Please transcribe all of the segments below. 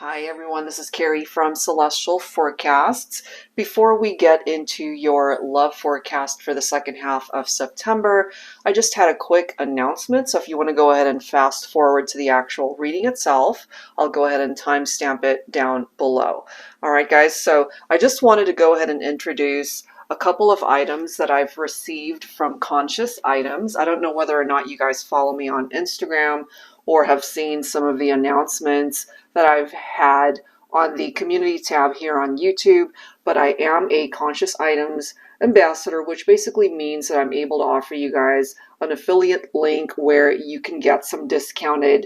Hi everyone, this is Carrie from Celestial Forecasts. Before we get into your love forecast for the second half of September, I just had a quick announcement. So if you want to go ahead and fast forward to the actual reading itself, I'll go ahead and timestamp it down below. All right, guys, so I just wanted to go ahead and introduce a couple of items that I've received from Conscious Items. I don't know whether or not you guys follow me on Instagram or have seen some of the announcements that I've had on the community tab here on YouTube, but I am a Conscious Items ambassador, which basically means that I'm able to offer you guys an affiliate link where you can get some discounted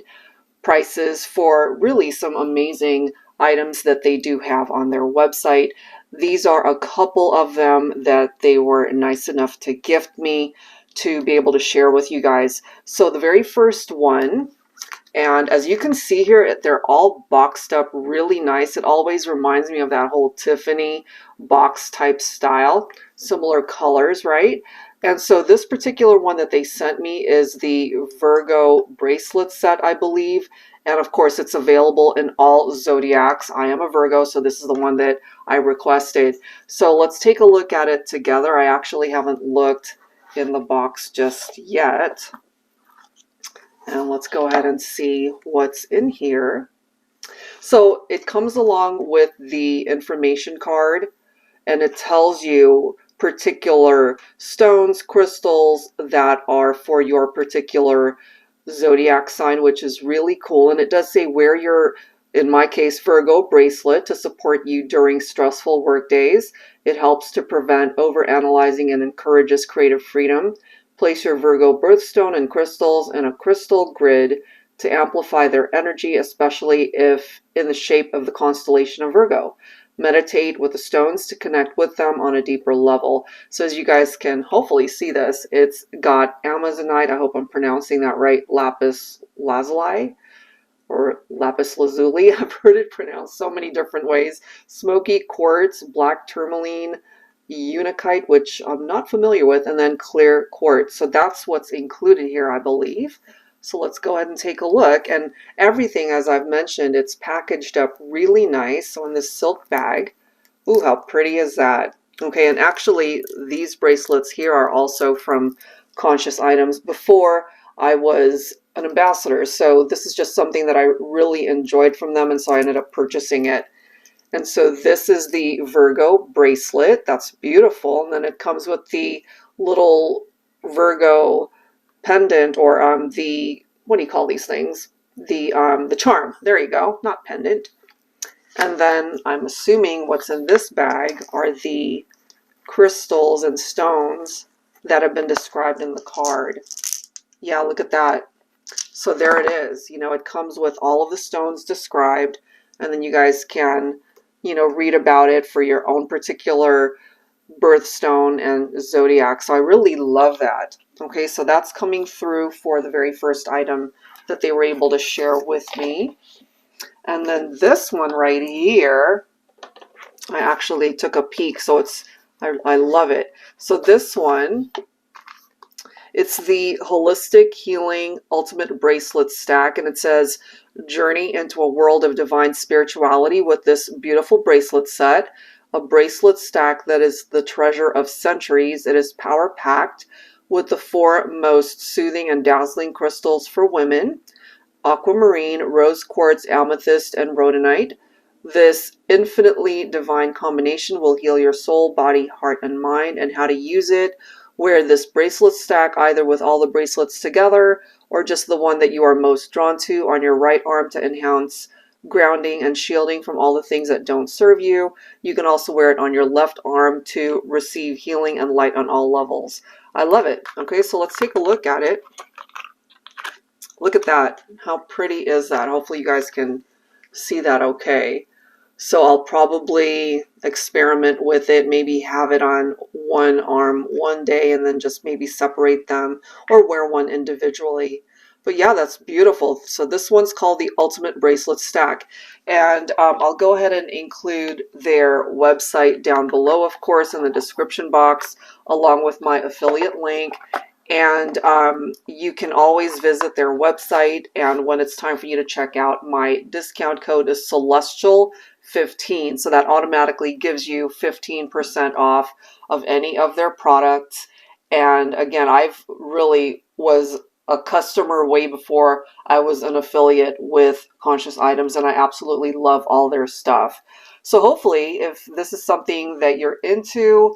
prices for really some amazing items that they do have on their website. These are a couple of them that they were nice enough to gift me to be able to share with you guys. So the very first one, and as you can see here, they're all boxed up really nice. It always reminds me of that whole Tiffany box type style, similar colors, right? And so this particular one that they sent me is the Virgo Bracelet Set, I believe. And of course, it's available in all zodiacs. I am a Virgo, so this is the one that I requested. So let's take a look at it together. I actually haven't looked in the box just yet. And let's go ahead and see what's in here. So it comes along with the information card, and it tells you particular stones, crystals that are for your particular zodiac sign, which is really cool. And it does say wear your, in my case, Virgo bracelet to support you during stressful work days. It helps to prevent overanalyzing and encourages creative freedom. Place your Virgo birthstone and crystals in a crystal grid to amplify their energy, especially if in the shape of the constellation of Virgo. Meditate with the stones to connect with them on a deeper level. So as you guys can hopefully see this, it's got Amazonite, I hope I'm pronouncing that right, lapis lazuli, or lapis lazuli. I've heard it pronounced so many different ways. Smoky quartz, black tourmaline, unakite, which I'm not familiar with, and then clear quartz. So that's what's included here, I believe. So let's go ahead and take a look. And everything, as I've mentioned, it's packaged up really nice. So in this silk bag, ooh, how pretty is that? Okay, and actually these bracelets here are also from Conscious Items before I was an ambassador. So this is just something that I really enjoyed from them, and so I ended up purchasing it. And so this is the Virgo bracelet. That's beautiful. And then it comes with the little Virgo pendant, or the, what do you call these things? The charm. There you go. Not pendant. And then I'm assuming what's in this bag are the crystals and stones that have been described in the card. Yeah, look at that. So there it is. You know, it comes with all of the stones described, and then you guys can, you know, read about it for your own particular birthstone and zodiac. So I really love that. Okay, so that's coming through for the very first item that they were able to share with me. And then this one right here, I actually took a peek, so it's, I love it. So this one, it's the Holistic Healing Ultimate Bracelet Stack, and it says, journey into a world of divine spirituality with this beautiful bracelet set. A bracelet stack that is the treasure of centuries. It is power-packed with the four most soothing and dazzling crystals for women: aquamarine, rose quartz, amethyst, and rhodonite. This infinitely divine combination will heal your soul, body, heart, and mind. And how to use it: wear this bracelet stack either with all the bracelets together or just the one that you are most drawn to on your right arm to enhance grounding and shielding from all the things that don't serve you. You can also wear it on your left arm to receive healing and light on all levels. I love it. Okay, so let's take a look at it. Look at that. How pretty is that? Hopefully you guys can see that okay. So I'll probably experiment with it, maybe have it on one arm one day and then just maybe separate them or wear one individually. But yeah, that's beautiful. So this one's called the Ultimate Bracelet Stack. And I'll go ahead and include their website down below, of course, in the description box, along with my affiliate link. And you can always visit their website, and when it's time for you to check out, my discount code is Celestial15, so that automatically gives you 15% off of any of their products. And again, I've really was a customer way before I was an affiliate with Conscious Items, and I absolutely love all their stuff. So hopefully, if this is something that you're into,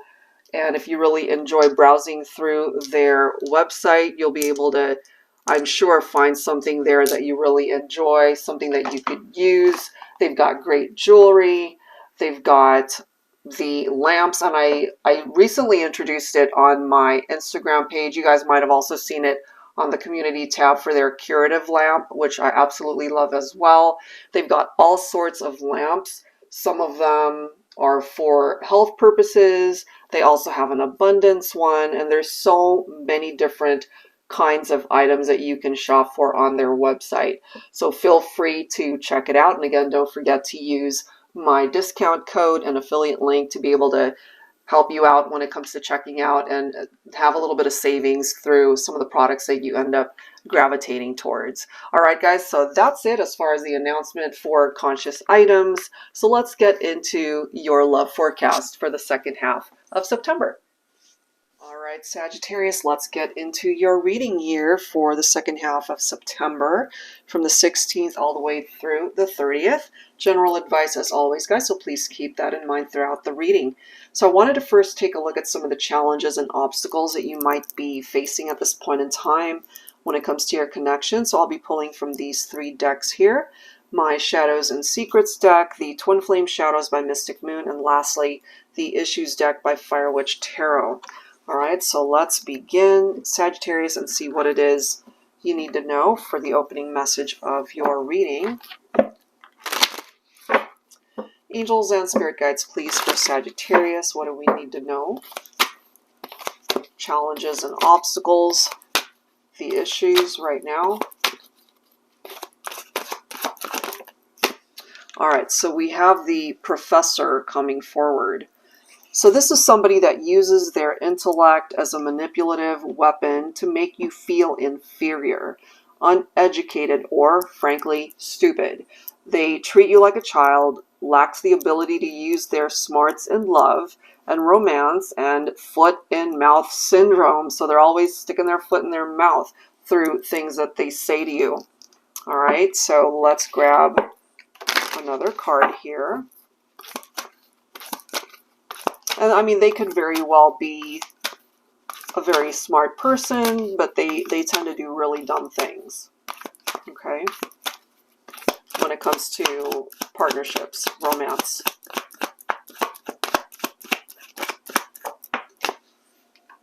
and if you really enjoy browsing through their website, you'll be able to, I'm sure, find something there that you really enjoy, something that you could use. They've got great jewelry. They've got the lamps, and I recently introduced it on my Instagram page. You guys might have also seen it on the community tab for their curative lamp, which I absolutely love as well. They've got all sorts of lamps. Some of them are for health purposes. They also have an abundance one, and there's so many different kinds of items that you can shop for on their website. So feel free to check it out. And again, don't forget to use my discount code and affiliate link to be able to help you out when it comes to checking out and have a little bit of savings through some of the products that you end up gravitating towards. All right, guys, so that's it as far as the announcement for Conscious Items. So let's get into your love forecast for the second half of September. All right, Sagittarius, let's get into your reading year for the second half of September from the 16th all the way through the 30th. General advice as always, guys, so please keep that in mind throughout the reading. So I wanted to first take a look at some of the challenges and obstacles that you might be facing at this point in time when it comes to your connection. So I'll be pulling from these three decks here. My Shadows and Secrets deck, the Twin Flame Shadows by Mystic Moon, and lastly, the Issues deck by Fire Witch Tarot. All right, so let's begin, Sagittarius, and see what it is you need to know for the opening message of your reading. Angels and Spirit Guides, please, for Sagittarius, what do we need to know? Challenges and obstacles, the issues right now. All right, so we have the Professor coming forward. So this is somebody that uses their intellect as a manipulative weapon to make you feel inferior, uneducated, or, frankly, stupid. They treat you like a child, lacks the ability to use their smarts in love and romance, and foot-in-mouth syndrome. So they're always sticking their foot in their mouth through things that they say to you. All right, so let's grab another card here. And I mean, they could very well be a very smart person, but they tend to do really dumb things, okay, when it comes to partnerships, romance.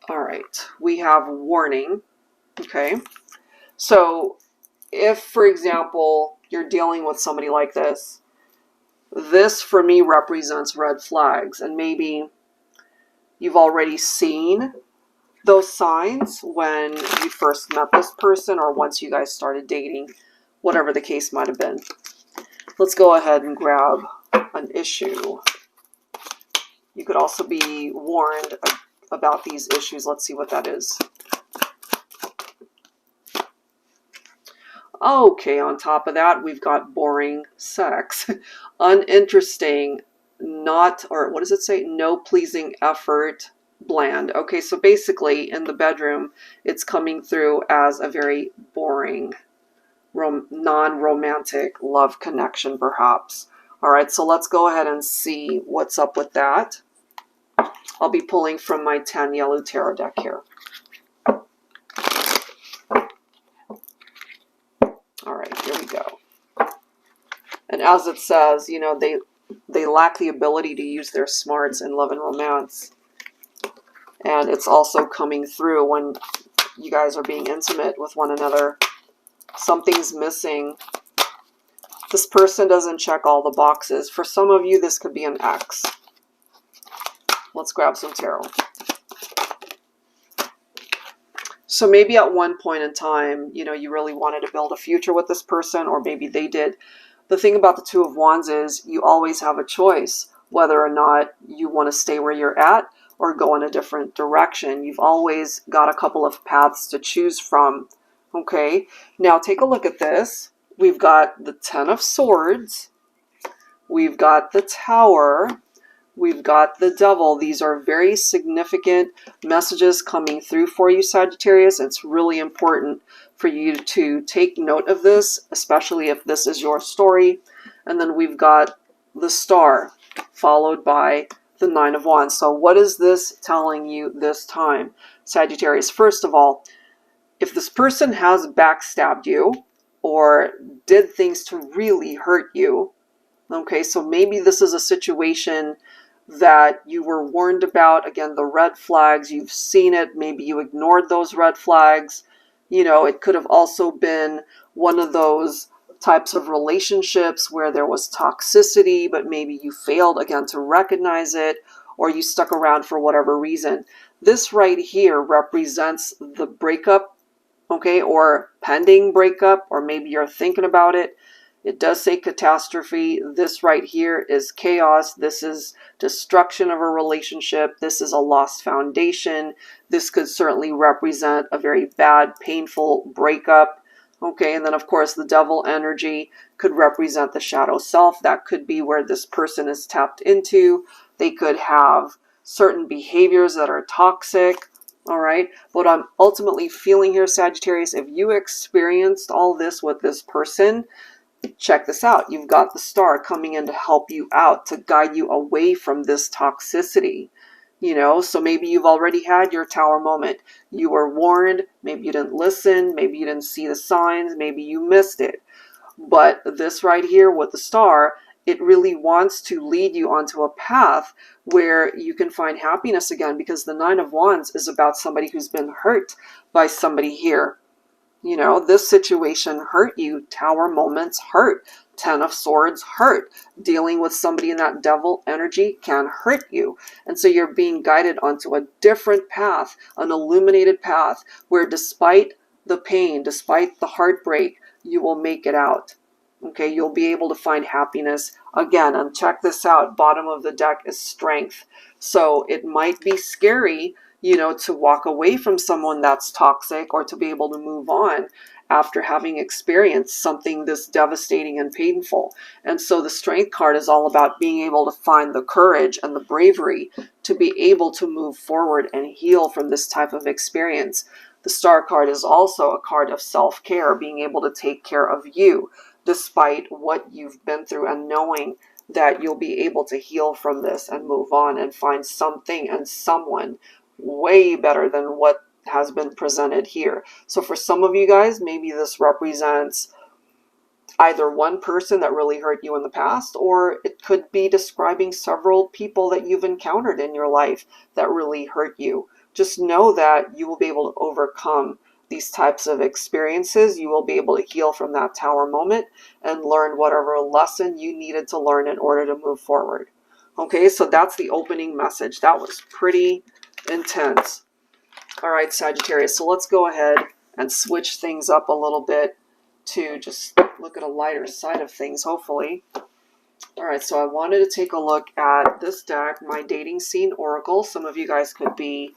All right, we have warning, okay. So if, for example, you're dealing with somebody like this, this for me represents red flags, and maybe you've already seen those signs when you first met this person or once you guys started dating, whatever the case might have been. Let's go ahead and grab an issue. You could also be warned about these issues. Let's see what that is. Okay, on top of that, we've got boring sex, uninteresting, not, or what does it say? No pleasing effort, bland. Okay, so basically in the bedroom, it's coming through as a very boring, non-romantic love connection, perhaps. All right, so let's go ahead and see what's up with that. I'll be pulling from my TANIELU tarot deck here. All right, here we go. And as it says, you know, they lack the ability to use their smarts in love and romance. And it's also coming through when you guys are being intimate with one another. Something's missing. This person doesn't check all the boxes. For some of you, this could be an ex. Let's grab some tarot. So maybe at one point in time, you know, you really wanted to build a future with this person, or maybe they did. The thing about the Two of Wands is you always have a choice whether or not you want to stay where you're at, or go in a different direction. You've always got a couple of paths to choose from. Okay, now take a look at this. We've got the Ten of Swords. We've got the Tower. We've got the Devil. These are very significant messages coming through for you, Sagittarius. It's really important for you to take note of this, especially if this is your story. And then we've got the Star, followed by the Nine of Wands. So what is this telling you this time, Sagittarius? First of all, if this person has backstabbed you or did things to really hurt you, okay, so maybe this is a situation that you were warned about. Again, the red flags, you've seen it. Maybe you ignored those red flags. You know, it could have also been one of those types of relationships where there was toxicity, but maybe you failed, again, to recognize it, or you stuck around for whatever reason. This right here represents the breakup, okay, or pending breakup, or maybe you're thinking about it. It does say catastrophe. This right here is chaos. This is destruction of a relationship. This is a lost foundation. This could certainly represent a very bad, painful breakup. Okay, and then of course the Devil energy could represent the shadow self. That could be where this person is tapped into. They could have certain behaviors that are toxic. All right, what I'm ultimately feeling here, Sagittarius, if you experienced all this with this person, check this out. You've got the Star coming in to help you out, to guide you away from this toxicity. You know, so maybe you've already had your Tower moment. You were warned, maybe you didn't listen, maybe you didn't see the signs, maybe you missed it. But this right here with the Star, it really wants to lead you onto a path where you can find happiness again, because the Nine of Wands is about somebody who's been hurt by somebody here. You know, this situation hurt you. Tower moments hurt. Ten of Swords hurt. Dealing with somebody in that Devil energy can hurt you. And so you're being guided onto a different path, an illuminated path, where despite the pain, despite the heartbreak, you will make it out. Okay, you'll be able to find happiness again. And check this out. Bottom of the deck is Strength. So it might be scary, you know, to walk away from someone that's toxic, or to be able to move on after having experienced something this devastating and painful. And so the Strength card is all about being able to find the courage and the bravery to be able to move forward and heal from this type of experience. The Star card is also a card of self-care, being able to take care of you despite what you've been through, and knowing that you'll be able to heal from this and move on and find something and someone way better than what has been presented here. So for some of you guys, maybe this represents either one person that really hurt you in the past, or it could be describing several people that you've encountered in your life that really hurt you. Just know that you will be able to overcome these types of experiences. You will be able to heal from that Tower moment and learn whatever lesson you needed to learn in order to move forward. Okay, so that's the opening message. That was pretty intense. All right, Sagittarius, so let's go ahead and switch things up a little bit to just look at a lighter side of things, hopefully. All right, so I wanted to take a look at this deck, my dating scene oracle. Some of you guys could be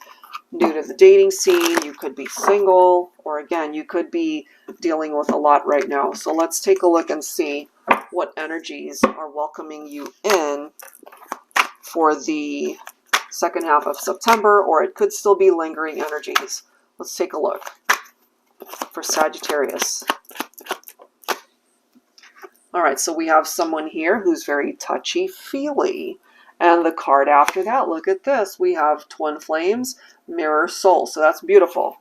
new to the dating scene, you could be single, or again, you could be dealing with a lot right now. So let's take a look and see what energies are welcoming you in for the second half of September, or it could still be lingering energies. Let's take a look for Sagittarius. All right, so we have someone here who's very touchy-feely. And the card after that, look at this. We have Twin Flames, Mirror Soul. So that's beautiful.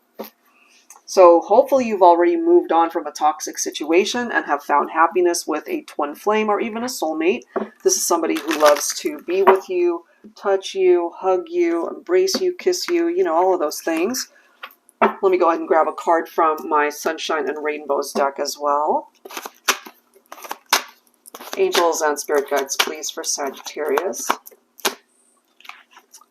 So hopefully you've already moved on from a toxic situation and have found happiness with a twin flame or even a soulmate. This is somebody who loves to be with you, touch you, hug you, embrace you, kiss you, you know, all of those things. Let me go ahead and grab a card from my Sunshine and Rainbows deck as well. Angels and Spirit Guides, please, for Sagittarius.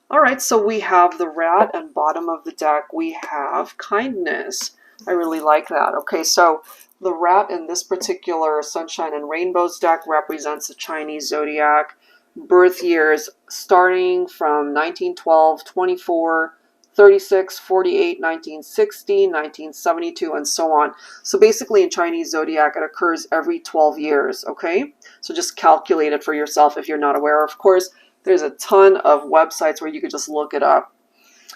All right, so we have the Rat, and bottom of the deck we have Kindness. I really like that. Okay, so the Rat in this particular Sunshine and Rainbows deck represents the Chinese zodiac. birth years starting from 1912, 24, 36, 48, 1960, 1972, and so on. So basically in Chinese zodiac, it occurs every 12 years, okay? So just calculate it for yourself if you're not aware. Of course, there's a ton of websites where you could just look it up.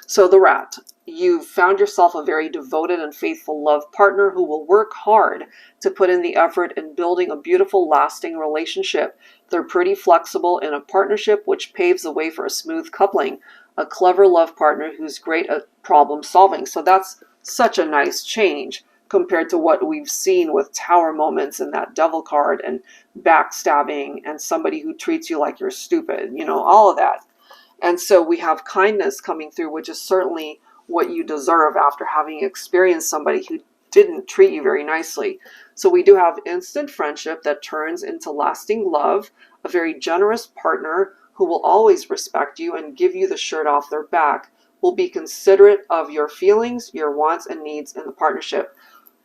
So the Rat, you've found yourself a very devoted and faithful love partner who will work hard to put in the effort in building a beautiful, lasting relationship. They're pretty flexible in a partnership, which paves the way for a smooth coupling. A clever love partner who's great at problem solving. So that's such a nice change compared to what we've seen with Tower moments and that Devil card and backstabbing and somebody who treats you like you're stupid, you know, all of that. And so we have kindness coming through, which is certainly what you deserve after having experienced somebody who didn't treat you very nicely. So we do have instant friendship that turns into lasting love, a very generous partner who will always respect you and give you the shirt off their back, will be considerate of your feelings, your wants, and needs in the partnership.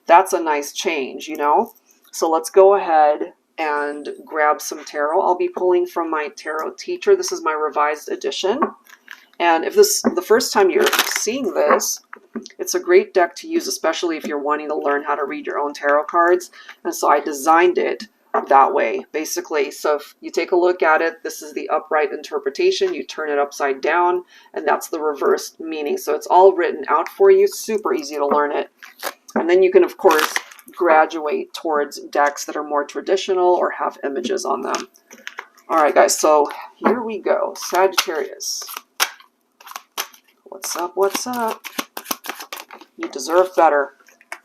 That's a nice change, you know? So let's go ahead and grab some tarot. I'll be pulling from my tarot teacher. This is my revised edition. And if this is the first time you're seeing this, it's a great deck to use, especially if you're wanting to learn how to read your own tarot cards. And so I designed it that way, basically. So if you take a look at it, this is the upright interpretation. You turn it upside down, and that's the reversed meaning. So it's all written out for you. Super easy to learn it. And then you can, of course, graduate towards decks that are more traditional or have images on them. All right, guys, so here we go. Sagittarius. What's up? What's up? You deserve better.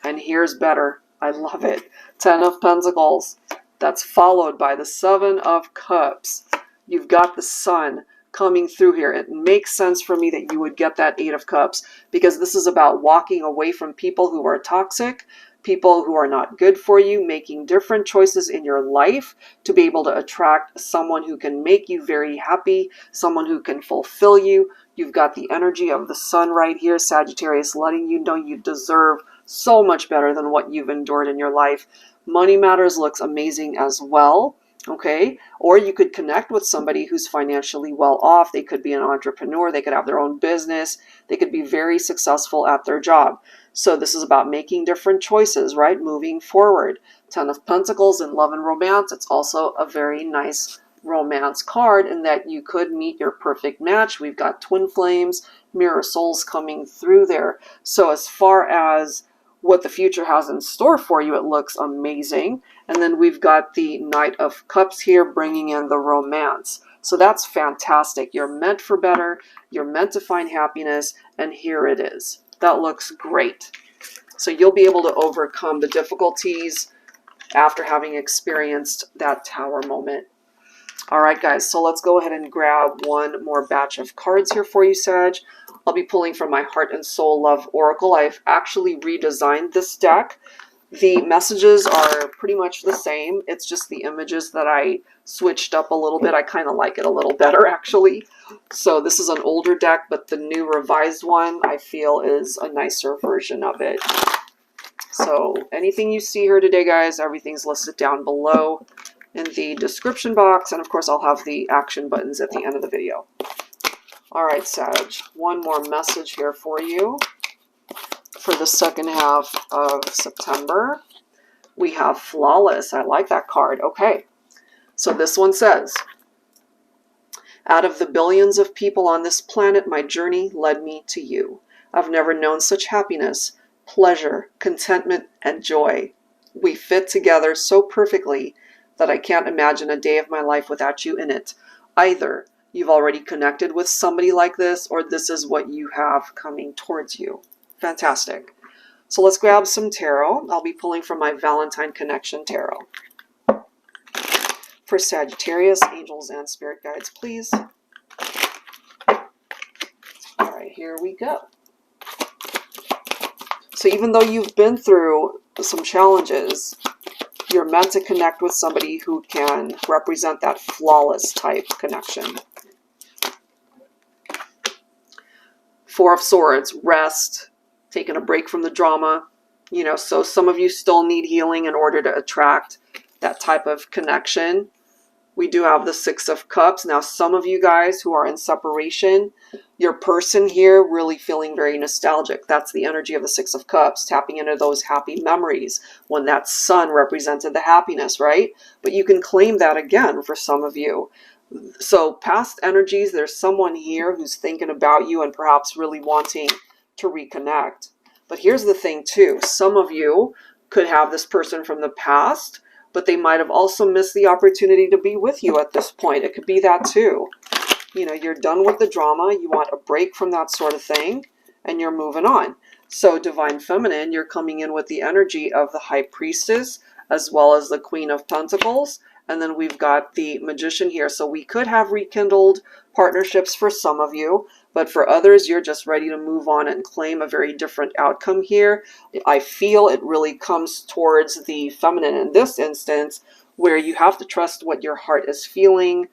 And here's better. I love it. 10 of Pentacles. That's followed by the 7 of Cups. You've got the Sun coming through here. It makes sense for me that you would get that 8 of Cups because this is about walking away from people who are toxic, people who are not good for you, making different choices in your life to be able to attract someone who can make you very happy, someone who can fulfill you. You've got the energy of the Sun right here, Sagittarius, letting you know you deserve so much better than what you've endured in your life. Money Matters looks amazing as well. Okay, or you could connect with somebody who's financially well off. They could be an entrepreneur. They could have their own business. They could be very successful at their job. So this is about making different choices, right? Moving forward. 10 of Pentacles in love and romance. It's also a very nice romance card in that you could meet your perfect match. We've got twin flames, mirror souls coming through there. So as far as what the future has in store for you, it looks amazing. And then we've got the Knight of Cups here bringing in the romance. So that's fantastic. You're meant for better. You're meant to find happiness. And here it is. That looks great. So you'll be able to overcome the difficulties after having experienced that Tower moment. All right, guys. So let's go ahead and grab one more batch of cards here for you, Sag. I'll be pulling from my Heart and Soul Love Oracle. I've actually redesigned this deck. The messages are pretty much the same. It's just the images that I switched up a little bit. I kind of like it a little better, actually. So this is an older deck, but the new revised one I feel is a nicer version of it. So anything you see here today, guys, everything's listed down below in the description box. And of course, I'll have the action buttons at the end of the video. All right, Sag, one more message here for you. For the second half of September, we have Flawless. I like that card. Okay, so this one says, out of the billions of people on this planet, my journey led me to you. I've never known such happiness, pleasure, contentment, and joy. We fit together so perfectly that I can't imagine a day of my life without you in it. Either you've already connected with somebody like this, or this is what you have coming towards you. Fantastic. So let's grab some tarot. I'll be pulling from my Valentine Connection Tarot. For Sagittarius, angels and spirit guides, please. All right, here we go. So even though you've been through some challenges, you're meant to connect with somebody who can represent that flawless type connection. Four of Swords, rest, taking a break from the drama. You know, so some of you still need healing in order to attract that type of connection. We do have the Six of Cups. Now, some of you guys who are in separation, your person here really feeling very nostalgic. That's the energy of the Six of Cups, tapping into those happy memories when that sun represented the happiness, right? But you can claim that again for some of you. So past energies, there's someone here who's thinking about you and perhaps really wanting to reconnect. But here's the thing too. Some of you could have this person from the past, but they might have also missed the opportunity to be with you at this point. It could be that too. You know, you're done with the drama. You want a break from that sort of thing, and you're moving on. So Divine Feminine, you're coming in with the energy of the High Priestess, as well as the Queen of Pentacles. And then we've got the Magician here. So we could have rekindled partnerships for some of you, but for others, you're just ready to move on and claim a very different outcome here. I feel it really comes towards the feminine in this instance, where you have to trust what your heart is feeling,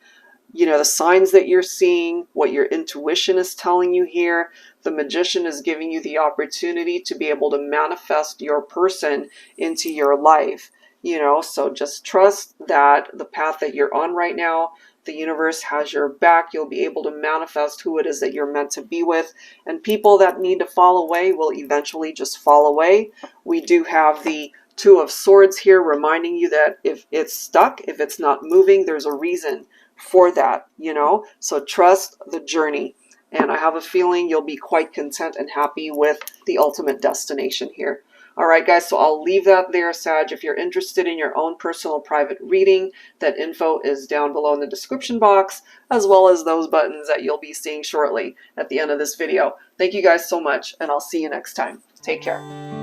you know, the signs that you're seeing, what your intuition is telling you here. The Magician is giving you the opportunity to be able to manifest your person into your life. You know, so just trust that the path that you're on right now, the universe has your back. You'll be able to manifest who it is that you're meant to be with. And people that need to fall away will eventually just fall away. We do have the Two of Swords here reminding you that if it's stuck, if it's not moving, there's a reason for that, you know. So trust the journey. And I have a feeling you'll be quite content and happy with the ultimate destination here. All right, guys, so I'll leave that there, Sag. If you're interested in your own personal private reading, that info is down below in the description box, as well as those buttons that you'll be seeing shortly at the end of this video. Thank you guys so much, and I'll see you next time. Take care.